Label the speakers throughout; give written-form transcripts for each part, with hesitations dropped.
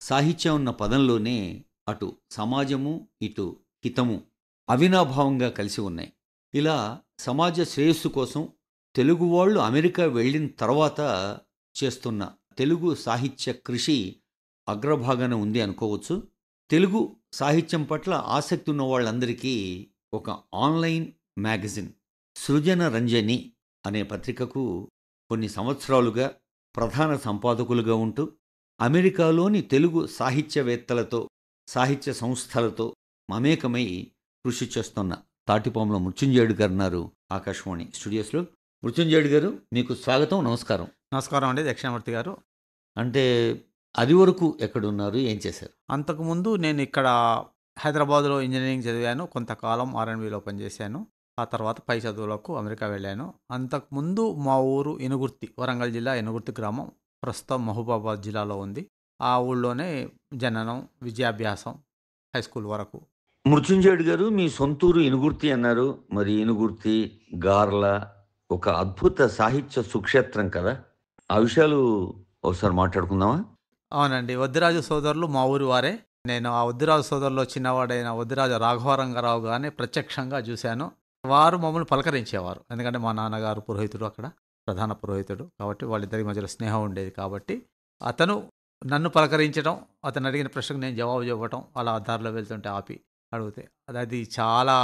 Speaker 1: సాహిత్యం ఉన్న పదంలోనే అటు సమాజము, ఇటు హితము అవినాభావంగా కలిసి ఉన్నాయి. ఇలా సమాజ శ్రేయస్సు కోసం తెలుగు వాళ్ళు అమెరికా వెళ్ళిన తర్వాత చేస్తున్న తెలుగు సాహిత్య కృషి అగ్రభాగాన ఉంది అనుకోవచ్చు. తెలుగు సాహిత్యం పట్ల ఆసక్తి ఉన్న వాళ్ళందరికీ ఒక ఆన్‌లైన్ మ్యాగజిన్ 'సృజన రంజని' అనే పత్రికకు కొన్ని సంవత్సరాలుగా ప్రధాన సంపాదకులుగా ఉంటూ, అమెరికాలోని తెలుగు సాహిత్యవేత్తలతో, సాహిత్య సంస్థలతో మమేకమై కృషి చేస్తున్న తాటిపాముల మృత్యుంజయుడు గారున్నారు ఆకాశవాణి స్టూడియోస్‌లో. మృత్యుంజయుడు గారు, మీకు స్వాగతం, నమస్కారం.
Speaker 2: నమస్కారం అండి దక్షిణామూర్తి గారు.
Speaker 1: అంటే అది వరకు ఎక్కడున్నారు? ఏం చేశారు?
Speaker 2: అంతకుముందు నేను ఇక్కడ హైదరాబాద్‌లో ఇంజినీరింగ్ చదివాను. కొంతకాలం ఆర్‌ఎండ్‌బీలో పనిచేశాను. ఆ తర్వాత పై చదువులకు అమెరికా వెళ్ళాను. అంతకుముందు మా ఊరు ఇనుగుర్తి, వరంగల్ జిల్లా ఇనుగుర్తి గ్రామం. ప్రస్తుతం మహబూబాబాద్ జిల్లాలో ఉంది. ఆ ఊళ్ళోనే జననం, విద్యాభ్యాసం, హై స్కూల్ వరకు.
Speaker 1: మృత్యుంజయుడు గారు, మీ సొంతూరు ఇనుగుర్తి అన్నారు. మరి ఇనుగుర్తి, గార్ల ఒక అద్భుత సాహిత్య సుక్షేత్రం కదా! ఆ విషయాలు ఒకసారి మాట్లాడుకుందామా?
Speaker 2: అవునండి. వద్దిరాజు సోదరులు మా ఊరి వారే. నేను ఆ వద్దిరాజు సోదరులో చిన్నవాడైన వద్దిరాజు రాఘవరంగారావు గారిని ప్రత్యక్షంగా చూశాను. వారు మమ్మల్ని పలకరించేవారు. ఎందుకంటే మా నాన్నగారు పురోహితుడు అక్కడ. ప్రధాన పురోహితుడు. కాబట్టి వాళ్ళిద్దరి మధ్యలో స్నేహం ఉండేది కాబట్టి, అతను నన్ను పలకరించడం, అతను అడిగిన ప్రశ్నకు నేను జవాబు చెప్పటం, అలా దారిలో వెళ్తుంటే ఆపి అడిగితే అది చాలా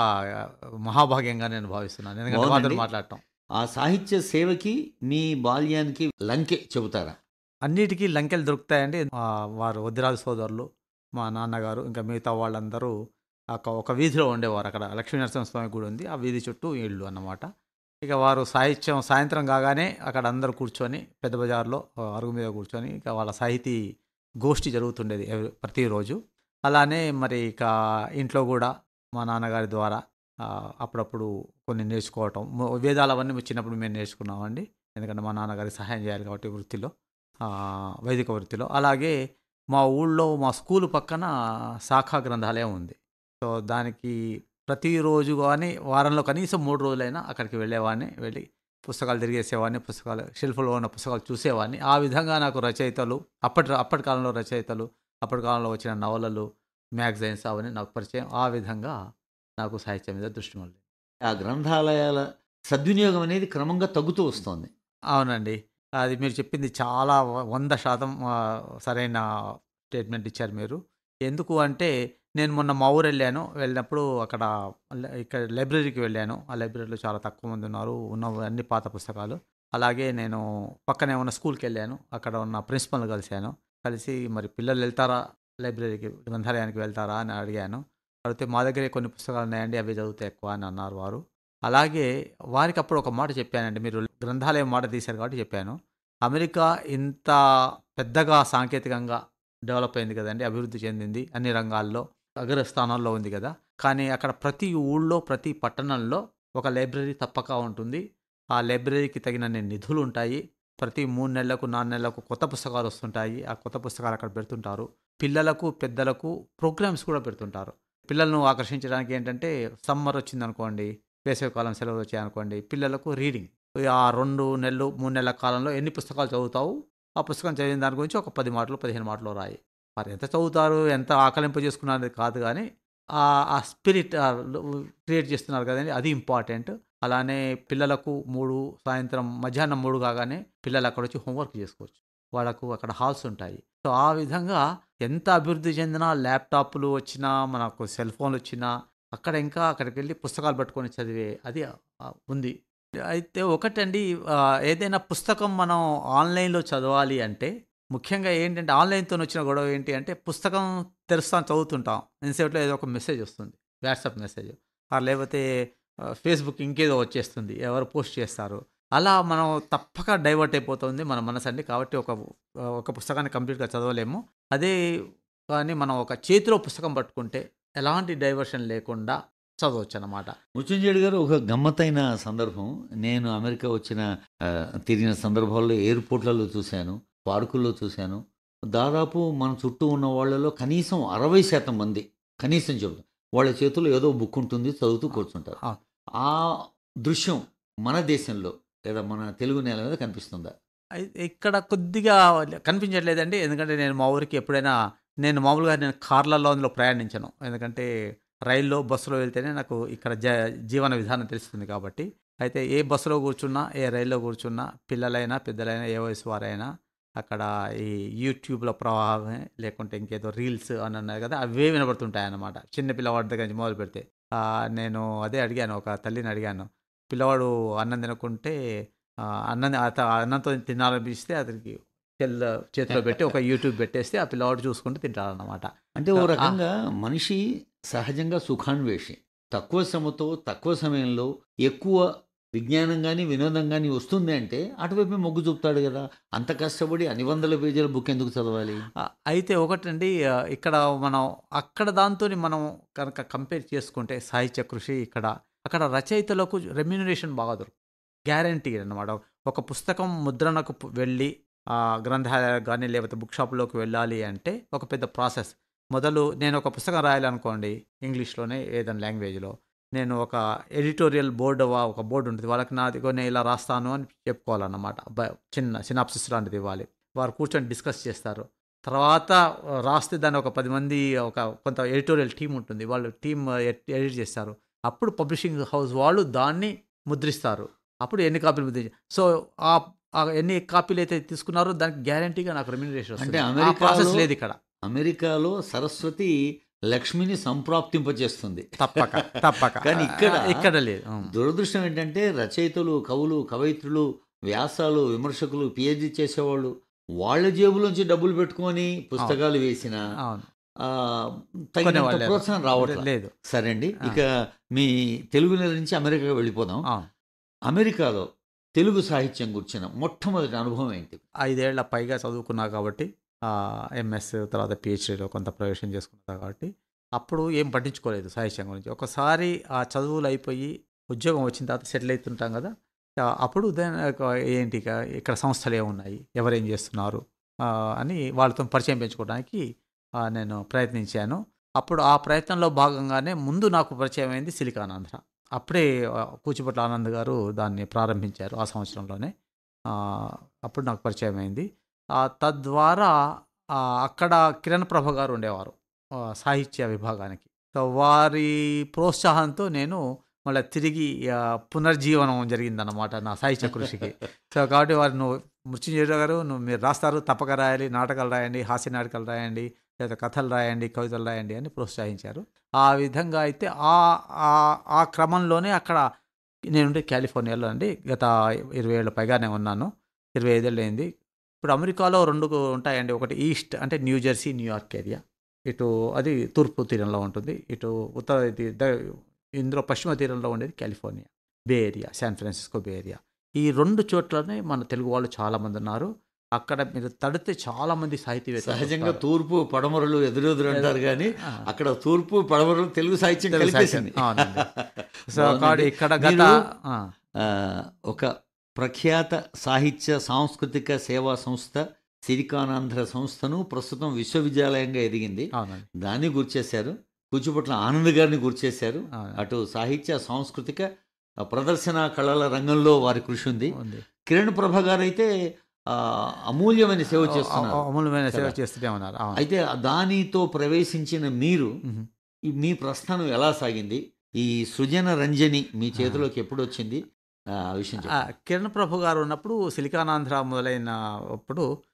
Speaker 2: మహాభాగ్యంగా నేను భావిస్తున్నాను. ఎందుకంటే వాళ్ళతోని
Speaker 1: బావుందండి.
Speaker 2: మాట్లాడటం.
Speaker 1: ఆ సాహిత్య సేవకి, మీ బాల్యానికి లంకె చెబుతారా?
Speaker 2: అన్నిటికీ లంకెలు దొరుకుతాయండి. వారు వద్దిరాజు సోదరులు, మా నాన్నగారు, ఇంకా మిగతా వాళ్ళందరూ ఒక వీధిలో ఉండేవారు. అక్కడ లక్ష్మీనరసింహస్వామి గుడి ఉంది. ఆ వీధి చుట్టూ ఇళ్ళు అన్నమాట. ఇక వారు సాయంత్రం కాగానే అక్కడ అందరూ కూర్చొని పెద్ద బజార్‌లో అరుగు మీద కూర్చొని ఇక వాళ్ళ సాహితీ గోష్ఠి జరుగుతుండేది ప్రతిరోజు. అలానే మరి ఇక ఇంట్లో గూడా మా నాన్నగారి ద్వారా అప్పుడప్పుడు కొన్ని నేర్చుకోవటం. వేదాలు అవన్నీ చిన్నప్పుడు మేము నేర్చుకున్నామండి. ఎందుకంటే మా నాన్నగారికి సహాయం చేయాలి కాబట్టి వృత్తిలో. వైదిక వృత్తిలో. అలాగే మా ఊళ్ళో మా స్కూలు పక్కన శాఖా గ్రంథాలయం ఉంది. సో, దానికి ప్రతిరోజు గాని వారంలో కనీసం 3 రోజులైనా అక్కడికి వెళ్ళేవాడిని. వెళ్ళి పుస్తకాలు తిరిగేసేవాడిని. పుస్తకాలు షెల్ఫ్‌లో ఉన్న పుస్తకాలు చూసేవాడిని. ఆ విధంగా నాకు రచయితలు, అప్పటి కాలంలో రచయితలు, అప్పటి కాలంలో వచ్చిన నవలలు, మ్యాగజైన్స్ అవన్నీ నాకు పరిచయం. ఆ విధంగా నాకు సాహిత్యం మీద దృష్టి మళ్ళింది.
Speaker 1: ఆ గ్రంథాలయాల సద్వినియోగం అనేది క్రమంగా తగ్గుతూ వస్తోంది.
Speaker 2: అవునండి. అది మీరు చెప్పింది చాలా 100% సరైన స్టేట్మెంట్ ఇచ్చారు మీరు. ఎందుకు అంటే, నేను మొన్న మా ఊరెళ్ళాను. వెళ్ళినప్పుడు అక్కడ ఇక్కడ లైబ్రరీకి వెళ్ళాను. ఆ లైబ్రరీలో చాలా తక్కువ మందున్నారు. ఉన్నవన్నీ పాత పుస్తకాలు. అలాగే నేను పక్కనే ఉన్న స్కూల్‌కెళ్ళాను. అక్కడ ఉన్న ప్రిన్సిపల్‌ని కలిసాను. కలిసి మరి పిల్లలెళ్తారా లైబ్రరీకి, గ్రంథాలయానికి వెళ్తారా అని అడిగాను. అడిగితే మా దగ్గరే కొన్ని పుస్తకాలున్నాయండి. అవే చదువుతా ఎక్కువ అని అన్నారు వారు. అలాగే వారికప్పుడు ఒక మాట చెప్పానండి. మీరు గ్రంథాలయం మాట తీశారు కాబట్టి చెప్పాను. అమెరికా ఇంత పెద్దగా సాంకేతికంగా డెవలప్ అయింది కదండీ! అభివృద్ధి చెందింది అన్ని రంగాల్లో. అగ్రస్థానాల్లో ఉంది గదా! కానీ అక్కడ ప్రతి ఊళ్ళో, ప్రతి పట్టణంలో ఒక లైబ్రరీ తప్పక ఉంటుంది. ఆ లైబ్రరీకి తగినన్ని నిధులుంటాయి. ప్రతి 3 నెలలకు, 4 నెలలకు కొత్త పుస్తకాలొస్తుంటాయి. ఆ కొత్త పుస్తకాలు అక్కడ పెడుతుంటారు. పిల్లలకు, పెద్దలకు ప్రోగ్రామ్స్ కూడా పెడుతుంటారు. పిల్లలను ఆకర్షించడానికి ఏంటంటే, సమ్మర్ వచ్చిందనుకోండి, వేసవికాలం సెలవులొచ్చాయనుకోండి, పిల్లలకు రీడింగ్. ఆ 2 నెలలు, 3 నెలల కాలంలో ఎన్ని పుస్తకాలు చదువుతావు? ఆ పుస్తకం చదివిన దాని గురించి ఒక 10 మాటలో, 15 మాటలో రాయి. వారెంత చదువుతారు, ఎంత ఆకలింపజేసుకున్నారనేది కాదు గానీ, ఆ స్పిరిట్ క్రియేట్ చేస్తున్నారు కదండీ! అది ఇంపార్టెంట్. అలానే పిల్లలకు సాయంత్రం మధ్యాహ్నం 3 కాగానే పిల్లలక్కడొచ్చి హోంవర్క్ చేసుకోవచ్చు. వాళ్ళకు అక్కడ హాల్స్ ఉంటాయి. సో, ఆ విధంగా ఎంత అభివృద్ధి చెందినా ల్యాప్‌టాప్‌లు వచ్చినా, మనకు సెల్ ఫోన్‌లొచ్చినా, అక్కడ ఇంకా అక్కడికెళ్ళి పుస్తకాలు పట్టుకొని చదివే అది ఉంది. అయితే ఒకటండి, ఏదైనా పుస్తకం మనం ఆన్‌లైన్‌లో చదవాలి అంటే, ముఖ్యంగా ఏంటంటే ఆన్‌లైన్‌తోనొచ్చిన గొడవ ఏంటి అంటే, పుస్తకం తెరుస్తాం, చదువుతుంటాం. ఇంతసేపట్లో ఏదో ఒక మెసేజ్ వస్తుంది. WhatsApp message. లేపోతే ఫేస్‌బుక్ ఇంకేదో వచ్చేస్తుంది. ఎవరో పోస్ట్ చేస్తారు. అలా మనం తప్పక డైవర్ట్ అయిపోతుంది మన మనసండి. కాబట్టి ఒక పుస్తకాన్ని కంప్లీట్‌గా చదవలేము. అదే కానీ మనం ఒక చేతిలో పుస్తకం పట్టుకుంటే ఎలాంటి డైవర్షన్ లేకుండా చదవొచ్చనమాట.
Speaker 1: మృత్యుంజయుడు గారు, ఒక గమ్మత్తైన సందర్భం. నేను అమెరికా వచ్చిన తిరిగిన సందర్భాల్లో ఎయిర్‌పోర్ట్‌లలో చూశాను, పార్కుల్లో చూశాను. దాదాపు మన చుట్టూ ఉన్న వాళ్ళలో కనీసం 60% మంది, కనీసం చెబుతా, వాళ్ళ చేతుల్లో ఏదో బుక్ ఉంటుంది, చదువుతూ
Speaker 2: ఆ!
Speaker 1: కూర్చుంటారు.
Speaker 2: ఆ!
Speaker 1: ఆ దృశ్యం మన దేశంలో లేదా మన తెలుగు నేల మీద కనిపిస్తుందా?
Speaker 2: ఇక్కడ కొద్దిగా కనిపించట్లేదండి. ఎందుకంటే నేను మా ఊరికి ఎప్పుడైనా నేను మామూలుగా నేను కార్లలో అందులో ప్రయాణించను. ఎందుకంటే రైల్లో, బస్సులో వెళ్తేనే నాకు ఇక్కడ జీవన విధానం తెలుస్తుంది కాబట్టి. అయితే ఏ బస్సులో కూర్చున్నా, ఏ రైల్లో కూర్చున్నా, పిల్లలైనా, పెద్దలైనా, ఏ వయసు వారైనా అక్కడ ఈ యూట్యూబ్‌లో ప్రవాహమే లేకుంటే ఇంకేదో రీల్స్ అని ఉన్నాయి కదా! అవే వినబడుతుంటాయన్నమాట. చిన్న పిల్లవాడి దగ్గర నుంచి మొదలుపెడితే. నేను అదే అడిగాను, ఒక తల్లిని అడిగాను. పిల్లవాడు అన్నం తినకుంటే అన్నంతో తినాలనిపిస్తే అతనికి సెల్ చేతిలో పెట్టి ఒక యూట్యూబ్ పెట్టేస్తే ఆ పిల్లవాడు చూసుకుంటూ తింటాడన్నమాట.
Speaker 1: అంటే ఓ
Speaker 2: సో,
Speaker 1: రకంగా మనిషి సహజంగా సుఖాన్వేషి. తక్కువ శ్రమతో, తక్కువ సమయంలో ఎక్కువ విజ్ఞానం గాని, వినోదం గాని వస్తుంది అంటే అటువైపే మొగ్గు చూపుతాడు గదా! అంత కష్టపడి అన్ని వందల పేజీల బుక్ ఎందుకు చదవాలి?
Speaker 2: అయితే ఒకటండి, ఇక్కడ మనం అక్కడ దాంతోని మనం కనుక కంపేర్ చేసుకుంటే సాహిత్య కృషి ఇక్కడ, అక్కడ రచయితలకు రెమ్యూనరేషన్ బాగా దొరుకుతుంది. గ్యారంటీడ్ అనమాట. ఒక పుస్తకం ముద్రణకు వెళ్ళి గ్రంథాలయాలకు గానీ, లేకపోతే బుక్ షాప్‌లోకి వెళ్ళాలి అంటే ఒక పెద్ద ప్రాసెస్. నేను ఒక పుస్తకం రాయాలనుకోండి ఇంగ్లీష్‌లోనే ఏదైనా లాంగ్వేజ్‌లో. నేను ఒక ఎడిటోరియల్ బోర్డ్ ఒక బోర్డ్ ఉంటది. వాళ్ళకి నాదిగో నేను ఇలా రాస్తాను అని చెప్పుకోవాలన్నమాట. చిన్న సినాప్సిస్ లాంటిది ఇవ్వాలి. వారు కూర్చొని డిస్కస్ చేస్తారు. తర్వాత రాస్తే దాన్ని ఒక 10 మంది కొంత ఎడిటోరియల్ టీమ్ ఉంటుంది. వాళ్ళు ఎడిట్ చేస్తారు. అప్పుడు పబ్లిషింగ్ హౌస్ వాళ్ళు దాన్ని ముద్రిస్తారు. అప్పుడు ఎన్ని కాపీలు సో, ఆహ్, ఎన్ని కాపీలైతే తీసుకున్నారో దానికి గ్యారంటీగా నాకు రెమ్యూనరేషన్
Speaker 1: అంటే
Speaker 2: వస్తుంది. ఆ ప్రాసెస్ లేదిక్కడ.
Speaker 1: అమెరికాలో సరస్వతి లక్ష్మిని సంప్రాప్తింపచేస్తుంది.
Speaker 2: తప్పక. తప్పక.
Speaker 1: కానీ
Speaker 2: ఇక్కడ లేదు.
Speaker 1: దురదృష్టం ఏంటంటే రచయితలు, కవులు, కవయిత్రులు, వ్యాసాలు, విమర్శకులు, పీహెచ్‌డీ చేసేవాళ్ళు వాళ్ళ జేబులోంచి డబ్బులు పెట్టుకొని పుస్తకాలు వేసినా
Speaker 2: అవును.
Speaker 1: తగినంత
Speaker 2: కొనేవాళ్ళు లేరు.
Speaker 1: ప్రోత్సాహం రావట్లేదు.
Speaker 2: లేదు.
Speaker 1: సరే అండి. ఇక మీ తెలుగు నేల నుంచి అమెరికాకి వెళ్ళిపోదాం.
Speaker 2: అవును.
Speaker 1: అమెరికాలో తెలుగు సాహిత్యం గురించిన మొట్టమొదటి అనుభవం ఏంటి?
Speaker 2: 5 ఏళ్ల పైగా చదువుకున్నా కాబట్టి ఎంఎస్ తర్వాత పీహెచ్‌డీలో కొంత ప్రవేశం చేసుకున్నా కాబట్టి అప్పుడు ఏం పట్టించుకోలేదు సాహిత్యం గురించి. ఒకసారి ఆ చదువులు అయిపోయి ఉద్యోగం వచ్చిన తర్వాత సెటిల్ అవుతుంటాం కదా! అప్పుడు ఏంటి ఇక్కడ సంస్థలు ఏమున్నాయి? ఎవరేం చేస్తున్నారు? అని వాళ్ళతో పరిచయం పెంచుకోవడానికి నేను ప్రయత్నించాను. అప్పుడు ఆ ప్రయత్నంలో భాగంగానే ముందు నాకు పరిచయం అయింది సిలికానాంధ్ర. అప్పుడే కూచిభట్ల ఆనంద్ గారు దాన్ని ప్రారంభించారు ఆ సంవత్సరంలోనే. అప్పుడు నాకు పరిచయం అయింది. తద్వారా అక్కడ కిరణ్ ప్రభ గారు ఉండేవారు సాహిత్య విభాగానికి. సో, వారి ప్రోత్సాహంతో నేను మళ్ళా తిరిగి పునర్జీవనం జరిగిందన్నమాట నా సాహిత్య కృషికి. సో, కాబట్టి వారు మృత్యుంజయరావు గారు మీరు రాస్తారు, తప్పక రాయాలి, నాటకాలు రాయండి, హాస్య నాటకాలు రాయండి, లేదా కథలు రాయండి, కవితలు రాయండి అని ప్రోత్సహించారు. ఆ విధంగా అయితే ఆ క్రమంలోనే అక్కడ నేనుండే కాలిఫోర్నియాలో అండి గత 20 ఏళ్ల పైగానే ఉన్నాను. 25 ఏళ్ళయింది. ఇప్పుడు అమెరికాలో 2 ఉంటాయండి. ఒకటి ఈస్ట్ అంటే న్యూజెర్సీ, న్యూయార్క్ ఏరియా. ఇటు అది తూర్పు తీరంలో ఉంటుంది. ఇటు ఉత్తర ఇందులో పశ్చిమ తీరంలో ఉండేది కాలిఫోర్నియా, బే ఏరియా, శాన్ ఫ్రాన్సిస్కో బే ఏరియా. ఈ 2 చోట్లనే మన తెలుగు వాళ్ళు చాలామంది ఉన్నారు. అక్కడ మీరు తడితే చాలామంది సాహితీవేత్తలు
Speaker 1: సహజంగా
Speaker 2: వస్తారు.
Speaker 1: తూర్పు పడమరలు ఎదురెదురు అంటారు కానీ
Speaker 2: ఆ.
Speaker 1: అక్కడ తూర్పు పడమరలు తెలుగు సాహిత్యం
Speaker 2: తెలుగు
Speaker 1: కలిపేసింది.
Speaker 2: సాహిత్యం. అవునండి. సో,
Speaker 1: బాగుందండి.
Speaker 2: కాబట్టి ఇక్కడ
Speaker 1: మీరు
Speaker 2: ఆ,
Speaker 1: ఆ, ఒక ప్రఖ్యాత సాహిత్య సాంస్కృతిక సేవా సంస్థ సిరికానాంధ్ర సంస్థను ప్రస్తుతం విశ్వవిద్యాలయంగా ఎదిగింది.
Speaker 2: అవునండి.
Speaker 1: దాన్ని గుర్చేశారు. కూచిపట్ల ఆనంద్ గారిని గుర్చేశారు.
Speaker 2: అవును.
Speaker 1: అటు సాహిత్య సాంస్కృతిక ప్రదర్శన కళల రంగంలో వారి కృషి ఉంది.
Speaker 2: ఉంది.
Speaker 1: కిరణ్ ప్రభ గారు అయితే అమూల్యమైన సేవ చేస్తున్నారు
Speaker 2: అమూల్యమైన సేవ
Speaker 1: కదా.
Speaker 2: చేస్తూనే ఉన్నారు. అవును.
Speaker 1: అయితే దానితో ప్రవేశించిన మీరు
Speaker 2: మ్మ్.
Speaker 1: మీ ప్రస్థానం ఎలా సాగింది? ఈ సృజన రంజని మీ చేతిలోకి ఎప్పుడు వచ్చింది? ఆ విషయం చెప్పండి.
Speaker 2: కిరణ్ ప్రభు గారు ఉన్నప్పుడు సిలికానాంధ్ర మొదలైన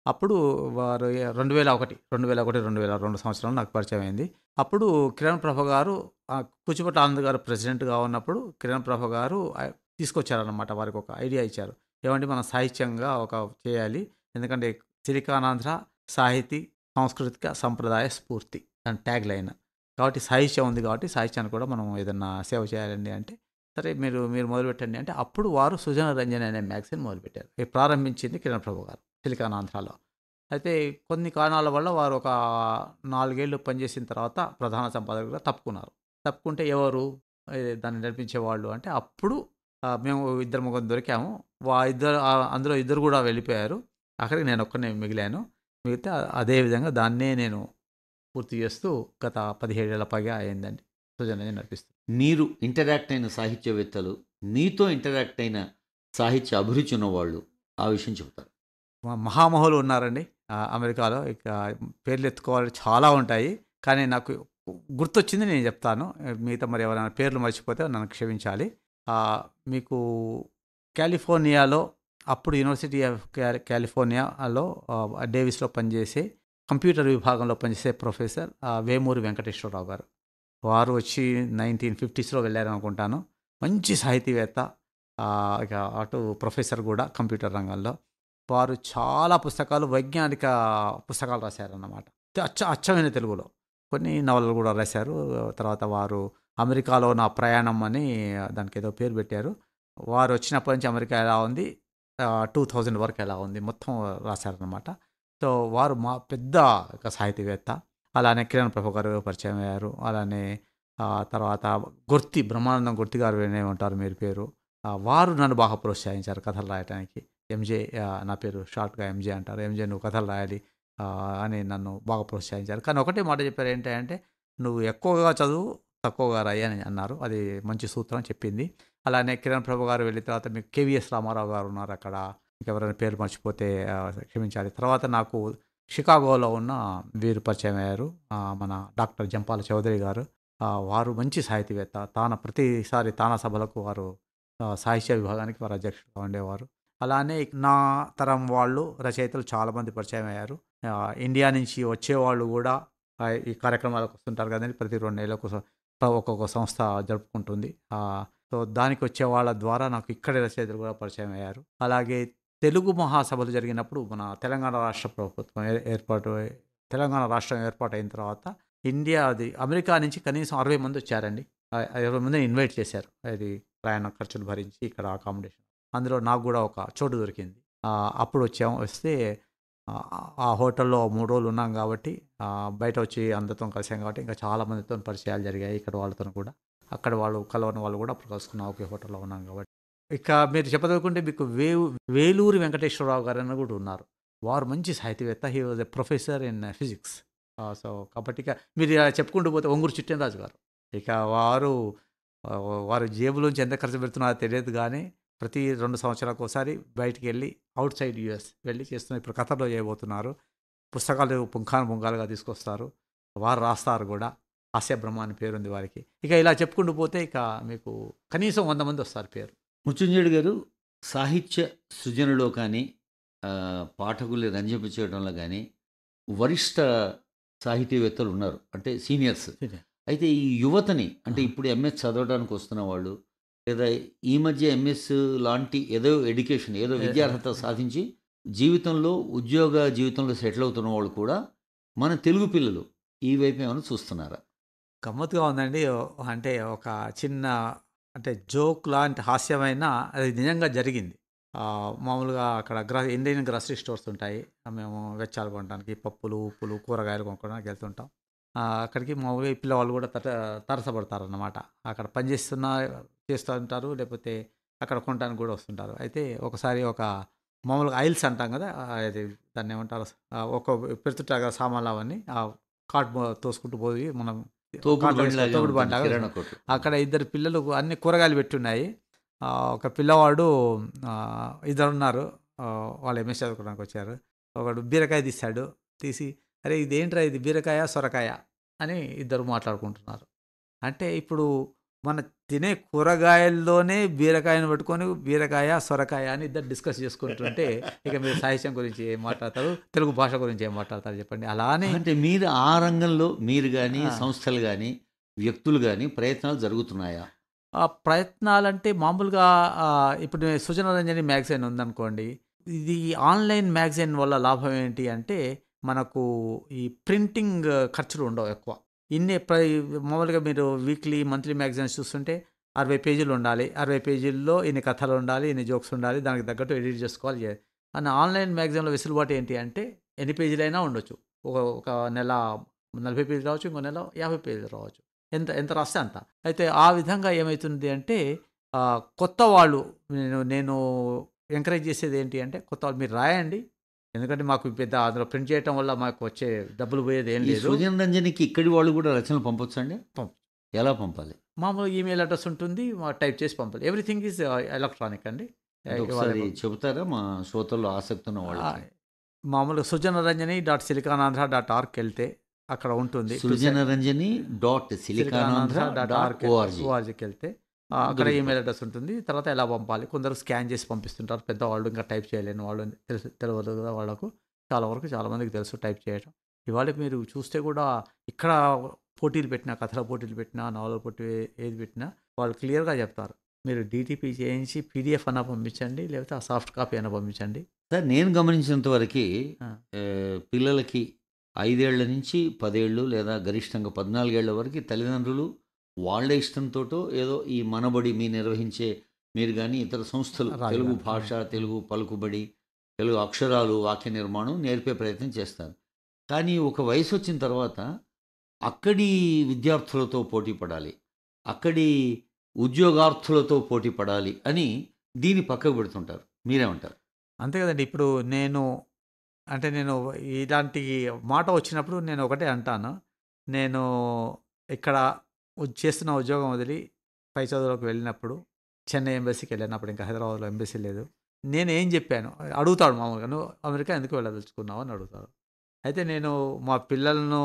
Speaker 2: అప్పుడు వారు 2001, 2002 సంవత్సరంలో నాకు పరిచయం అయింది. అప్పుడు కిరణ్ ప్రభ గారు కూచిభట్ల ఆనంద్ గారు ప్రెసిడెంట్గా ఉన్నప్పుడు కిరణ్ ప్రభ గారు తీసుకొచ్చారనమాట. వారికి ఒక ఐడియా ఇచ్చారు. ఏమంటే మనం సాహిత్యంగా చేయాలి. ఎందుకంటే సిలికానాంధ్ర సాహితీ, సాంస్కృతిక, సంప్రదాయ స్ఫూర్తి దాని ట్యాగ్ లైన్. కాబట్టి సాహిత్యం ఉంది కాబట్టి సాహిత్యాన్ని కూడా మనం ఏదన్నా సేవ చేయాలండి అంటే, సరే మీరు మొదలుపెట్టండి అంటే, అప్పుడు వారు సుజన రంజని అనే మ్యాగజైన్ మొదలుపెట్టారు. ఇది ప్రారంభించింది కిరణ్ ప్రభు గారు సిలికానాంధ్రలో. అయితే కొన్ని కారణాల వల్ల వారు ఒక 4 ఏళ్ళు పనిచేసిన తర్వాత ప్రధాన సంపాదకులుగా తప్పుకున్నారు. తప్పుకుంటే ఎవరు దాన్ని నడిపించేవాళ్ళు అంటే, అప్పుడు మేము ఇద్దరు ముగ్గురు దొరికాము. అందులో ఇద్దరు కూడా వెళ్ళిపోయారు. ఆఖరికి నేను ఒక్కడినే మిగిలాను. మిగిలితే అదే విధంగా దాన్నే నేను పూర్తి చేస్తూ గత 17 ఏళ్ల పైగా అయిందండి సుజన నడిపిస్తూ.
Speaker 1: మీరు ఇంటరాక్ట్ అయిన సాహిత్యవేత్తలు, మీతో ఇంటరాక్ట్ అయిన సాహిత్య అభిరుచి ఉన్నవాళ్ళు ఆ విషయం చెబుతారు.
Speaker 2: మహామహులు ఉన్నారండి. అమెరికాలో ఇక పేర్లు ఎత్తుకోవాలి చాలా ఉంటాయి. కానీ నాకు గుర్తొచ్చింది నేను చెప్తాను. మిగతా మరి ఎవరైనా పేర్లు మర్చిపోతే నన్ను క్షమించాలి. మీకు కాలిఫోర్నియాలో అప్పుడు యూనివర్సిటీ ఆఫ్ కాలిఫోర్నియాలో డేవిస్‌లో పనిచేసే కంప్యూటర్ విభాగంలో పనిచేసే ప్రొఫెసర్ వేమూరి వెంకటేశ్వరరావు గారు. వారు వచ్చి 1950స్‌లో వెళ్లారనుకుంటాను. మంచి సాహితీవేత్త. ఇక అటు ప్రొఫెసర్ కూడా కంప్యూటర్ రంగంలో. వారు చాలా పుస్తకాలు వైజ్ఞానిక పుస్తకాలు రాశారన్నమాట. అచ్చమైన తెలుగులో. కొన్ని నవలలు కూడా రాశారు. తర్వాత వారు అమెరికాలో నా ప్రయాణం అని దానికేదో పేరు పెట్టారు. వారు వచ్చినప్పటి నుంచి అమెరికా ఎలా ఉంది, 2000 వరకు ఎలా ఉంది మొత్తం రాశారనమాట. సో, వారు మా పెద్ద ఒక సాహితీవేత్త. అలానే కిరణ్ ప్రభు గారు పరిచయం అయ్యారు. అలానే తర్వాత బ్రహ్మానందం గుర్తి గారు వినే ఉంటారు మీరు పేరు. వారు నన్ను బాగా ప్రోత్సహించారు కథలు రాయటానికి. ఎంజే నా పేరు షార్ట్‌గా ఎంజే అంటారు. ఎంజే నువ్వు కథలు రాయాలి అని నన్ను బాగా ప్రోత్సహించారు. కానీ ఒకటే మాట చెప్పారు ఏంటంటే, "నువ్వు ఎక్కువగా చదువు, తక్కువగా రాయి" అని అన్నారు. అది మంచి సూత్రం చెప్పింది. అలానే కిరణ్ ప్రభు గారు వెళ్ళిన తర్వాత మీకు కేవీఎస్ రామారావు గారు ఉన్నారు అక్కడ. ఇంకెవరైనా పేరు మర్చిపోతే క్షమించాలి. తర్వాత నాకు షికాగోలో ఉన్న వీరు పరిచయం అయ్యారు. మన డాక్టర్ జంపాల చౌదరి గారు. వారు మంచి సాహితీవేత్త. ప్రతిసారి తానా సభలకు వారు సాహిత్య విభాగానికి వారు అధ్యక్షులుగా ఉండేవారు. అలానే నా తరం వాళ్ళు రచయితలు చాలామంది పరిచయం అయ్యారు. ఇండియా నుంచి వచ్చేవాళ్ళు కూడా ఈ కార్యక్రమాలకు వస్తుంటారు కదండీ! ప్రతి 2 నెలలకు ఒక్కొక్క సంస్థ జరుపుకుంటుంది. సో, దానికి వచ్చే వాళ్ళ ద్వారా నాకు ఇక్కడి రచయితలు కూడా పరిచయం అయ్యారు. అలాగే తెలుగు మహాసభలు జరిగినప్పుడు మన తెలంగాణ రాష్ట్ర ప్రభుత్వం తెలంగాణ రాష్ట్రం ఏర్పాటైన తర్వాత అమెరికా నుంచి కనీసం 60 మంది వచ్చారండి. 20 మందిని ఇన్వైట్ చేశారు. అది ప్రయాణ ఖర్చులు భరించి ఇక్కడ అకామిడేషన్. అందులో నాకు కూడా ఒక చోటు దొరికింది. అప్పుడు వస్తే ఆ హోటల్‌లో 3 రోజులు ఉన్నాం కాబట్టి బయట వచ్చి అందరితో కలిసాం కాబట్టి ఇంకా చాలా మందితో పరిచయాలు జరిగాయి ఇక్కడ వాళ్ళతోని కూడా. అక్కడ వాళ్ళు కలవని వాళ్ళు కూడా అప్పుడు కలుసుకున్నాం. ఒకే హోటల్‌లో ఉన్నాం కాబట్టి. ఇక మీరు చెప్పదలుచుకుంటే మీకు వేలూరి వెంకటేశ్వరరావు గారని కూడా ఉన్నారు. వారు మంచి సాహితీవేత్త. He was a professor in physics. So, కాబట్టి ఇక మీరు ఇలా చెప్పుకుంటూ పోతే ఒంగూరు చిట్టెనరాజు గారు. ఇక వారు జేబులోంచి ఎంత ఖర్చు పెడుతున్నారో తెలియదు గానీ, ప్రతి 2 సంవత్సరాలకోసారి బయటికెళ్ళి ఔట్‌సైడ్ యూఎస్ వెళ్ళి చేస్తున్నారు. ఇప్పుడు ఖతర్‌లో చేయబోతున్నారు. పుస్తకాలు పుంఖానుపుంఖాలుగా తీసుకొస్తారు. వారు రాస్తారు గూడా. హాస్య బ్రహ్మ అని పేరుంది వారికి. ఇక ఇలా చెప్పుకుంటూ పోతే ఇక మీకు కనీసం 100 మంది వస్తారు పేరు.
Speaker 1: మృత్యుంజయుడు గారు సాహిత్య సృజనలో కానీ, పాఠకుల్ని రంజింపచేయడంలో గానీ, వరిష్ఠ సాహితీవేత్తలు ఉన్నారు. అంటే సీనియర్స్. అయితే ఈ యువతని అంటే ఇప్పుడు ఎంఎస్ చదవడానికి వస్తున్న వాళ్ళు, లేదా ఈ మధ్య ఎంఎస్ లాంటి ఏదో ఎడ్యుకేషన్, ఏదో విద్యార్హత సాధించి జీవితంలో సెటిల్ అవుతున్న వాళ్ళు కూడా మన తెలుగు పిల్లలు ఈ వైపు ఏమైనా చూస్తున్నారా?
Speaker 2: గమ్మత్తుగా ఉందండి. అంటే ఒక చిన్న అంటే జోక్ లాంటి హాస్యమైన అది నిజంగా జరిగింది. మామూలుగా అక్కడ ఇండియన్ గ్రోసరీ స్టోర్స్ ఉంటాయి. మేము వెచ్చాలు కొనడానికి పప్పులు, ఉప్పులు, కూరగాయలు కొనుక్కోవడానికి వెళ్తుంటాం. అక్కడికి మామూలుగా ఈ పిల్లవాళ్ళు కూడా తారసపడతారన్నమాట. అక్కడ చేస్తూ ఉంటారు. లేకపోతే అక్కడ కొనడానికి కూడా వస్తుంటారు. అయితే ఒకసారి మామూలుగా ఐల్స్ అంటాం కదా! అది దాన్నేమంటారు? పెడుతుంటారు కదా సామాన్లు అవన్నీ. కార్ట్ తోసుకుంటూ పోయి మనం తోపుడు బండిలాగా అక్కడ ఇద్దరు పిల్లలు అన్ని కూరగాయలు పెట్టున్నాయి. ఒక పిల్లవాడు ఇద్దరున్నారు. వాళ్ళు ఎంఎస్ చదువుకోవడానికి వచ్చారు. ఒకడు బీరకాయ తీసి అరే ఇదేంట్రా ఇది బీరకాయ, సొరకాయ అని ఇద్దరు మాట్లాడుకుంటున్నారు. అంటే ఇప్పుడు మన తినే కూరగాయల్లోనే బీరకాయను పట్టుకొని బీరకాయ, సొరకాయ అని ఇద్దరు డిస్కస్ చేసుకుంటుంటే ఇక మీరు సాహిత్యం గురించి ఏం మాట్లాడతారు? తెలుగు భాష గురించి ఏం మాట్లాడతారు చెప్పండి? అలానే
Speaker 1: అంటే మీరు ఆ రంగంలో మీరు గానీ, సంస్థలు గానీ, వ్యక్తులు గానీ ప్రయత్నాలు జరుగుతున్నాయా?
Speaker 2: ప్రయత్నాలంటే మామూలుగా ఇప్పుడు సుజనరంజని మ్యాగజైన్ ఉందనుకోండి. ఇది ఆన్‌లైన్ మ్యాగజైన్ వల్ల లాభం ఏంటి అంటే మనకు ఈ ప్రింటింగ్ ఖర్చులు ఉండవు ఎక్కువ. మామూలుగా మీరు వీక్లీ, మంత్లీ మ్యాగజైన్స్ చూస్తుంటే 60 పేజీలు ఉండాలి. 60 పేజీల్లో ఇన్ని కథలు ఉండాలి, ఇన్ని జోక్స్ ఉండాలి. దానికి తగ్గట్టు ఎడిట్ చేసుకోవాలి. అని ఆన్‌లైన్ మ్యాగజైన్‌లో వెసులుబాటు ఏంటి అంటే ఎన్ని పేజీలైనా ఉండొచ్చు. ఒక నెల 40 పేజీలు రావచ్చు. ఇంకో నెల 50 పేజీలు రావచ్చు. ఎంత రాస్తే అంత. అయితే ఆ విధంగా ఏమైతుంది అంటే కొత్త వాళ్ళు నేను ఎంకరేజ్ చేసేది ఏంటి అంటే కొత్త వాళ్ళు మీరు రాయండి. ఎందుకంటే మాకు పెద్ద అందులో ప్రింట్ చేయటం వల్ల మాకు వచ్చే డబ్బులు పోయేది ఏం లేదు.
Speaker 1: సుజనరంజనికి ఇక్కడి వాళ్ళు కూడా రచనలు పంపొచ్చండి? ఎలా పంపాలి?
Speaker 2: మామూలుగా ఈమెయిల్ అడ్రస్ ఉంటుంది. టైప్ చేసి పంపాలి. ఎవ్రీథింగ్ ఈజ్ ఎలక్ట్రానిక్ అండి.
Speaker 1: ఒకసారి చెబుతారా మా శ్రోతల్లో ఆసక్తి ఉన్న వాళ్ళకి?
Speaker 2: మామూలుగా sujanaranjani.silicanandhra.org వెళ్తే అక్కడ ఉంటుంది.
Speaker 1: సృజనరంజని డాట్ సిలికానాంధ్ర డాట్ ఓఆర్జీ
Speaker 2: ఓఆర్జీకి వెళ్తే అక్కడ
Speaker 1: దొరికిపోతుంది.
Speaker 2: ఈమెయిల్ అడ్రస్ ఉంటుంది. తర్వాత ఎలా పంపాలి, కొందరు స్కాన్ చేసి పంపిస్తుంటారు. పెద్దవాళ్ళు ఇంకా టైప్ చేయలేని వాళ్ళు తెలియదు కదా వాళ్ళకు. చాలా వరకు చాలామందికి తెలుసు టైప్ చేయడం. ఇవాళ మీరు చూస్తే కూడా ఇక్కడ పోటీలు పెట్టినా, కథల పోటీలు పెట్టినా, నవలల పోటీ ఏది పెట్టినా వాళ్ళు క్లియర్గా చెప్తారు. మీరు డీటీపీ చేయించి పీడిఎఫ్ అన్నా పంపించండి, లేకపోతే ఆ సాఫ్ట్ కాపీ అయినా పంపించండి.
Speaker 1: సార్ నేను గమనించినంత వరకు
Speaker 2: ఆ.
Speaker 1: పిల్లలకి 5 ఏళ్ల నుంచి 10 ఏళ్ళు లేదా గరిష్టంగా 14 ఏళ్ల వరకు తల్లిదండ్రులు వాళ్ళ ఇష్టంతోటో ఏదో ఈ మనబడి నిర్వహించే మీరు కానీ ఇతర సంస్థలు
Speaker 2: రాజు
Speaker 1: తెలుగు
Speaker 2: గారు.
Speaker 1: భాష, తెలుగు పలుకుబడి, తెలుగు అక్షరాలు, వాక్య నిర్మాణం నేర్పే ప్రయత్నం చేస్తారు. కానీ ఒక వయసు వచ్చిన తర్వాత అక్కడి విద్యార్థులతో పోటీ పడాలి, అక్కడి ఉద్యోగార్థులతో పోటీ పడాలి అని దీన్ని పక్కకు పెడుతుంటారు. మీరేమంటారు?
Speaker 2: అంతే కదండి. ఇప్పుడు నేను ఇలాంటి మాట వచ్చినప్పుడు నేను ఒకటే అంటాను. నేను ఇక్కడ చేస్తున్న ఉద్యోగం వదిలి పై చదువులోకి వెళ్ళినప్పుడు చెన్నై ఎంబసీకి వెళ్ళినప్పుడు, ఇంకా హైదరాబాద్లో ఎంబసీ లేదు. నేను ఏం చెప్పాను అడుగుతాడు మామూలుగా, నువ్వు అమెరికా ఎందుకు వెళ్ళదలుచుకున్నావు అని అడుగుతాడు. అయితే నేను మా పిల్లలను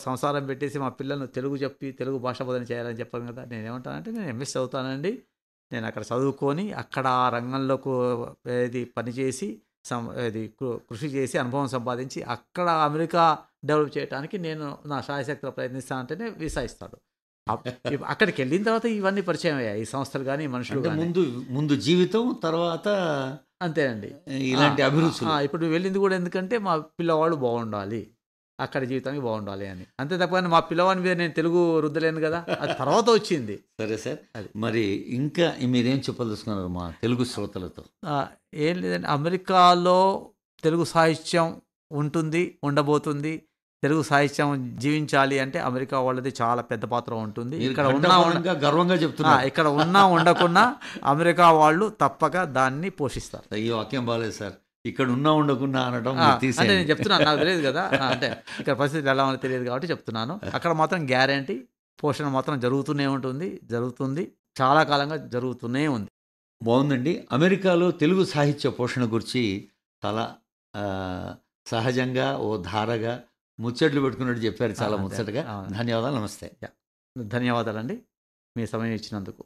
Speaker 2: సంసారం పెట్టేసి మా పిల్లలను తెలుగు చెప్పి తెలుగు భాష బోధన చేయాలని చెప్పాను కదా. నేను ఏమంటానంటే నేను ఎంఎస్ చదువుతానండి, నేను అక్కడ చదువుకొని అక్కడ ఆ రంగంలోకి పనిచేసి కృషి చేసి అనుభవం సంపాదించి అక్కడ అమెరికా డెవలప్ చేయడానికి నేను నా శాయశక్తిలో ప్రయత్నిస్తానంటేనే వీసా ఇస్తాడు. అక్కడికి వెళ్ళిన తర్వాత ఇవన్నీ పరిచయం అయ్యాయి, ఈ సంస్థలు కానీ మనుషులు
Speaker 1: అంటే
Speaker 2: కానీ.
Speaker 1: ముందు జీవితం, తర్వాత
Speaker 2: అంతేనండి.
Speaker 1: ఇలాంటి అభిరుచులు.
Speaker 2: ఇప్పుడు వెళ్ళింది కూడా ఎందుకంటే మా పిల్లవాళ్ళు బాగుండాలి, అక్కడ జీవితానికి బాగుండాలి అని. అంతే తప్ప మా పిల్లవాడి మీద నేను తెలుగు రుద్దలేను కదా, అది తర్వాత వచ్చింది.
Speaker 1: సరే సార్,
Speaker 2: అది.
Speaker 1: మరి ఇంకా మీరేం చెప్పదలుచుకున్నారు మా తెలుగు శ్రోతలతో?
Speaker 2: ఏం లేదండి, అమెరికాలో తెలుగు సాహిత్యం ఉంటుంది, ఉండబోతుంది. తెలుగు సాహిత్యం జీవించాలి అంటే అమెరికా వాళ్ళది చాలా పెద్ద పాత్ర ఉంటుంది.
Speaker 1: మీరు
Speaker 2: ఇక్కడ
Speaker 1: ఘంటాపథంగా గర్వంగా చెప్తున్నారు.
Speaker 2: ఇక్కడ ఉన్నా ఉండకున్నా అమెరికా వాళ్ళు తప్పక దాన్ని పోషిస్తారు.
Speaker 1: అయ్యో వాక్యం బాగాలేదు సార్, ఇక్కడ ఉన్నా ఉండకున్నా అనడం
Speaker 2: అంటే
Speaker 1: తీసేయండి.
Speaker 2: నేను చెప్తున్నాను, నాకు తెలియదు కదా, అంటే ఇక్కడ పరిస్థితి ఎలా ఉందో తెలియదు కాబట్టి చెప్తున్నాను. అక్కడ మాత్రం గ్యారంటీ పోషణ మాత్రం జరుగుతూనే జరుగుతుంది, చాలా కాలంగా జరుగుతూనే ఉంది.
Speaker 1: బాగుందండి. అమెరికాలో తెలుగు సాహిత్య పోషణ గురించి చాలా సహజంగా ఓ ధారగా ముచ్చట్లు పెట్టుకున్నట్టు చెప్పారు, చాలా
Speaker 2: అంతే.
Speaker 1: ముచ్చటగా.
Speaker 2: అవును.
Speaker 1: ధన్యవాదాలు, నమస్తే.
Speaker 2: ధన్యవాదాలండి మీ సమయం ఇచ్చినందుకు.